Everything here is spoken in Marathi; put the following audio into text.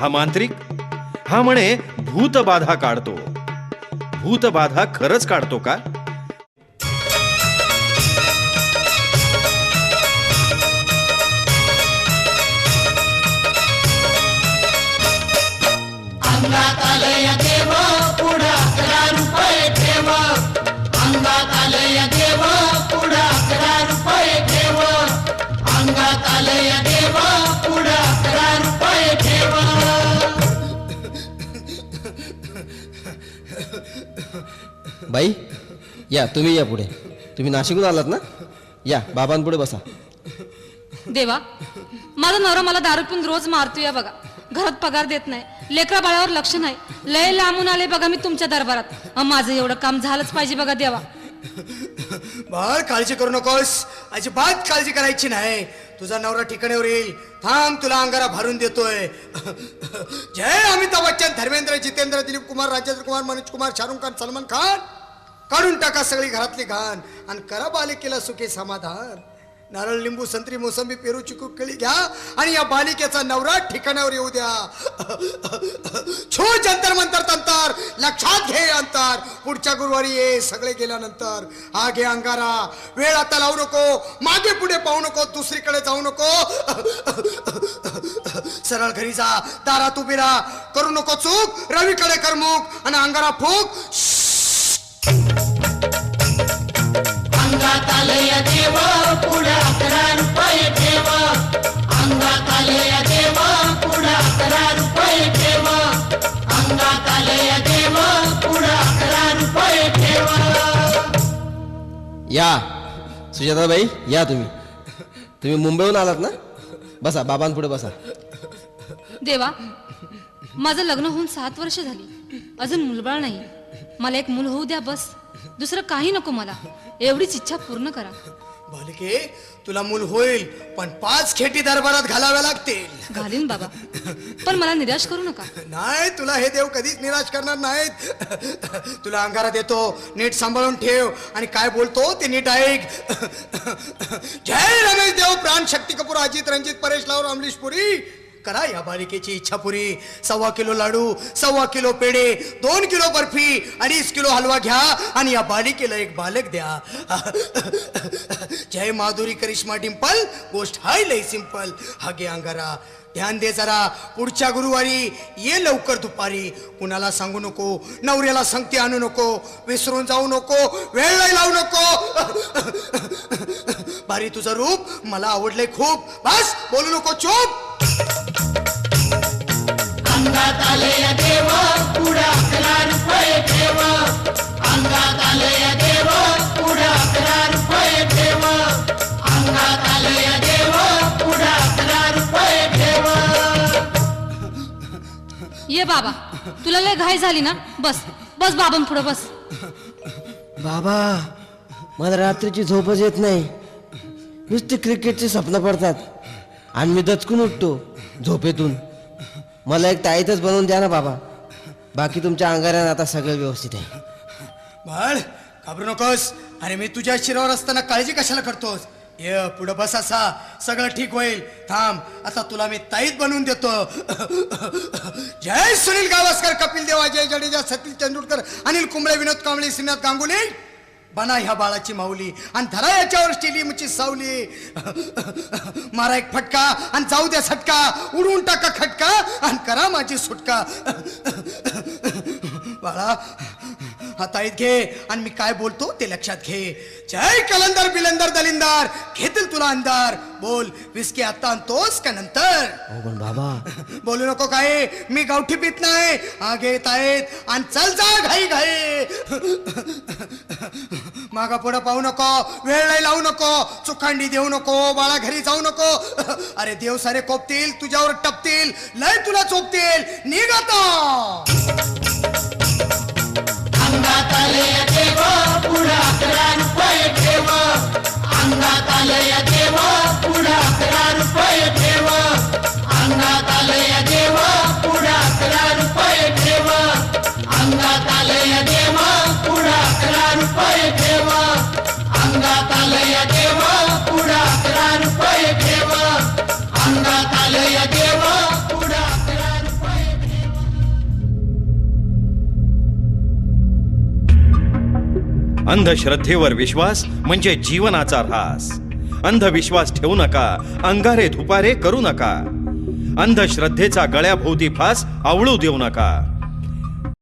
हा मांत्रिक हा म्हणे भूतबाधा काढतो. भूतबाधा खरंच काढतो का? अंगात आलंय देव पुढं 11 रुपये ठेव. अंगात आलंय देव पुढं 11 रुपये ठेव. अंगात आलंय देव पुढं 11 रुपये ठेव. बाई या, तुम्ही या पुढे. तुम्ही नाशिकहून आलात ना? या बाबांपुढे बसा. देवा, माझा नवरा मला दारू पिऊन रोज मारतोय बघा. घरात पगार देत नाही, लेकरा बाळावर लक्ष नाही. लय लांबून आले बघा मी तुमच्या दरबारात. माझं एवढं काम झालंच पाहिजे बघा देवा. बाळ काळजी करू नकोस, अजिबात काळजी करायची नाही. तुझा नवरा ठिकाणावर येईल. थांब, तुला अंगारा भरून देतोय. जय अमिताभ बच्चन, धर्मेंद्र, जितेंद्र, दिलीप कुमार, राजेंद्र कुमार, मनोज कुमार, शाहरुख खान, सलमान खान. काढून टाका सगळी घरातली घाण आणि करा बालिकेला सुखी समाधान. नारळ, लिंबू, संत्री, मोसंबी, पेरू, चिकू, केळी घ्या आणि या बालिकेचा नवरा ठिकाणावर येऊ द्या. छो जंतर मंतर तंतर, लक्षात घे अंतर. पुढच्या गुरुवारी ये सगळे गेल्यानंतर. हा घे अंगारा. वेळ आता लावू नको, मागे पुढे पाहू नको, दुसरीकडे जाऊ नको. सरळ घरी जा, दारात उभी राहा. करू नको चूक, रवीकडे कर मुख आणि अंगारा फूक. अंगात आलंय देव पुढं 11 रुपये ठेव. अंगात आलंय देव पुढं 11 रुपये ठेव. अंगात आलंय देव पुढं 11 रुपये ठेव. या सुजाताबाई, या तुम्ही मुंबईहून आलात ना? बसा, बाबांपुढे बसा. देवा, माझं लग्न होऊन 7 वर्ष झाली, अजून मुलबाळ नाही. मला एक मूल होऊ द्या बस. दुसरं काही नको मला. एवढीच इच्छा पूर्ण करा. बालिके, तुला मूल होईल, पण 5 खेटी दरबारात घालाव्या लागतील. घालीन बाबा, पण मला निराश करू नका. नाही, तुला हे देव कधीच निराश करणार नाहीत. तुला अंगारा देतो, नीट सांभाळून ठेव आणि काय बोलतो ते नीट ऐक. जय रमेश देव, प्राण, शक्ती कपूर, अजित, रंजित, परेश लावर, अमरीश पुरी. करा या बालिकेची इच्छा पुरी. 1.25 किलो लाडू, 1.25 किलो पेढे, 2 किलो बर्फी, 2.5 किलो हलवा घ्या आणि या बालिकेला एक बालक द्या. जय माधुरी, करिश्मा, डिंपल, गोष्ट हाय लय सिंपल. हा घे अंगारा. ध्यान दे जरा, पुढच्या गुरुवारी ये लवकर दुपारी. कुणाला सांगू नको, नवऱ्याला संगती आणू नको, विसरून जाऊ नको, वेळ नाही लावू नको. बारी, तुझं रूप मला आवडलंय खूप. बस, बोलू नको, चूप. अंगात आलंय देव पुढं 11 रुपये ठेव. अंगात आलंय देव पुढं 11 रुपये ठेव. अंगात आलंय देव पुढं 11 रुपये ठेव. ये बाबा, तुला लय घाई झाली ना? बस बस बाबांपुढे बस. बाबा, मला रात्रीची झोपच येत नाही. नुसती क्रिकेटची स्वप्न पडतात आणि मी दचकून उठतो झोपेतून. मला एक ताईतच बनवून द्या ना बाबा. बाकी तुमच्या अंगाऱ्यानं आता सगळं व्यवस्थित आहे. बाळ, घाबरू नकोस. अरे मी तुझ्या शिरावर असताना काळजी कशाला करतोस? ये पुढं बस, असा सगळं ठीक होईल. थांब, आता तुला मी ताईत बनवून देतो. जय सुनील गावस्कर, कपिल देव, अजय जडेजा, सतीश तेंडुलकर, अनिल कुंबळे, विनोद कांबळे, श्रीनाथ गांगुली. बना ह्या बाळाची माऊली आणि धरा याच्यावर स्टेडियमची सावली. मारा एक फटका आणि जाऊ द्या सटका. उडवून टाका खटका आणि करा माझी सुटका. बाळा, हा ताईत घे आणि मी काय बोलतो ते लक्षात घे. जय कलंदर, बिलंदर, दलिंदर, घेतील तुला अंधार. बोल, विस्की आता आणतोस का नंतर? पण बाबा, बोलू नको काय, मी गावठी पित नाही. हा घे ताईत आणि चल जा घाई घाई. मागा पुढं पाहू नको, वेळ नाही लावू नको, चुखांडी देऊ नको, बाळा घरी जाऊ नको. अरे देव सारे कोपतील, तुझ्यावर टपतील, लय तुला चोपतील. निघ आता. अंगात आलंय देव पुढं 11 रुपये ठेव. अंगात आलंय देव पुढं 11 रुपये ठेव. अंगात आलंय देव पुढं 11 रुपये ठेव. अंगात आलंय देव पुढं 11 रुपये ठेव. अंगात आलंय देव पुढं 11 रुपये ठेव. अंगात आलंय देव पुढं 11 रुपये. अंधश्रद्धेवर विश्वास म्हणजे जीवनाचा ऱ्हास. अंधविश्वास ठेवू नका, अंगारे धुपारे करू नका. अंधश्रद्धेचा गळ्याभोवती फास आवळू देऊ नका.